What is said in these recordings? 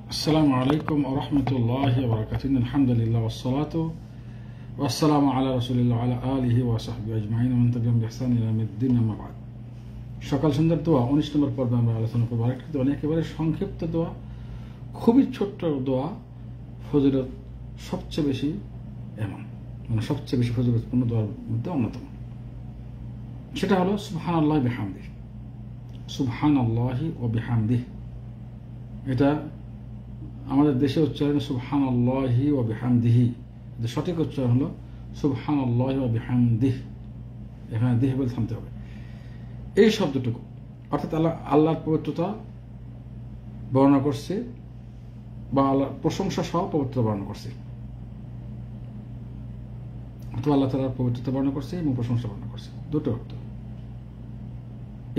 السلام عليكم ورحمة الله وبركاته. الحمد لله والصلاة والسلام على رسول الله وعلى آله وصحبه أجمعين ومن تبعهم بإحسان إلى يوم الدين أما بعد। সকাল সন্ধ্যার দোয়া 19 নম্বর পর্বে আমরা আলোচনা করব। আরেকটি দোয়া একেবারে সংক্ষিপ্ত দোয়া, খুবই ছোট্ট দোয়া, ফজিলত সবচেয়ে বেশি এমন মানে সবচেয়ে বেশি ফজিলতপূর্ণ দোয়ার মধ্যে অন্যতম। সেটা হলো সুবহানাল্লাহি বিহামদিহি। সুবহানাল্লাহি ওয়া বিহামদিহি, এটা আমাদের দেশে উচ্চারণ সুবহানাল্লাহি ওয়া বিহামদিহি, সঠিক উচ্চারণ হলো সুবহানাল্লাহি ওয়া বিহামদিহি। এখানে দিহি বলে থামতে হবে। এই শব্দটুকু অর্থাৎ আল্লাহর পবিত্রতা বর্ণনা করছে বা আল্লাহর প্রশংসা সহ পবিত্রতা বর্ণনা করছে, অথবা আল্লাহ তাআলার পবিত্রতা বর্ণনা করছে এবং প্রশংসা বর্ণনা করছে, দুটো অর্থ।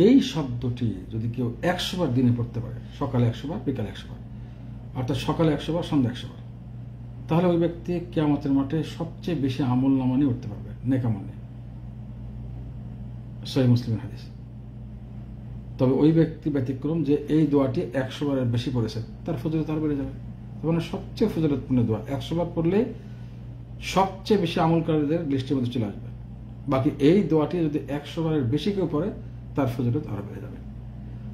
এই শব্দটি যদি কেউ 100 বার দিনে পড়তে পারে, সকালে 100 বার, বিকালে 100 বার, অর্থাৎ সকালে 100 বার, সন্ধ্যা 100 বার, তাহলে ওই ব্যক্তি কিয়ামতের মাঠে সবচেয়ে বেশি আমল নামা নিয়ে উঠতে পারবে, নেক আমল নিয়ে। সহিহ মুসলিমের হাদিস। তবে ওই ব্যক্তি ব্যতিক্রম যে এই দোয়াটি 100 বারের বেশি পড়েছে, তার ফজিলত আরো বেড়ে যাবে। মানে সবচেয়ে ফজিলতপূর্ণ দোয়া 100 বার পড়লে সবচেয়ে বেশি আমলকারীদের লিস্টের মধ্যে চলে আসবে। বাকি এই দোয়াটি যদি 100 বারের বেশি কেউ পড়ে, তার ফজিলত আরো বেড়ে যাবে।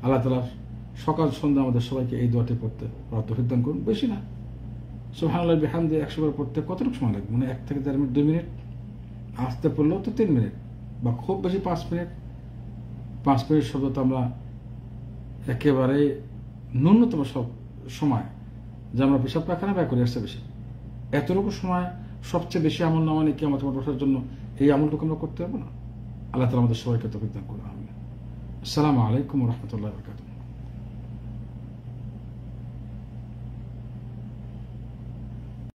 আল্লাহ তাআলা সকাল সন্ধ্যা আমাদের সবাইকে এই দোয়াটি পড়তে তৌফিক দান করুন। বেশি না, সুবহানাল্লাহি বিহামদিহি 100 বার পড়তে কতটুকু সময় লাগবে? মানে 1 থেকে 1.5 মিনিট, 2 মিনিট, আস্তে পড়লেও তো 3 মিনিট, বা খুব বেশি 5 মিনিট। 5 মিনিট শব্দ তো আমরা একেবারে ন্যূনতম সময় যে আমরা পেশাব পায়খানা ব্যয় করি, আসছে বেশি, এতটুকু সময় সবচেয়ে বেশি আমল নামা নিয়ে কিয়ামত মাঠে ওঠার জন্য এই আমলটুকু আমরা করতে পারবো না? আল্লাহ তাআলা আমাদের সবাইকে তৌফিক দান করুন। আমিন। আসসালামু আলাইকুম ওয়া রাহমাতুল্লাহি ওয়া বারাকাতুহু।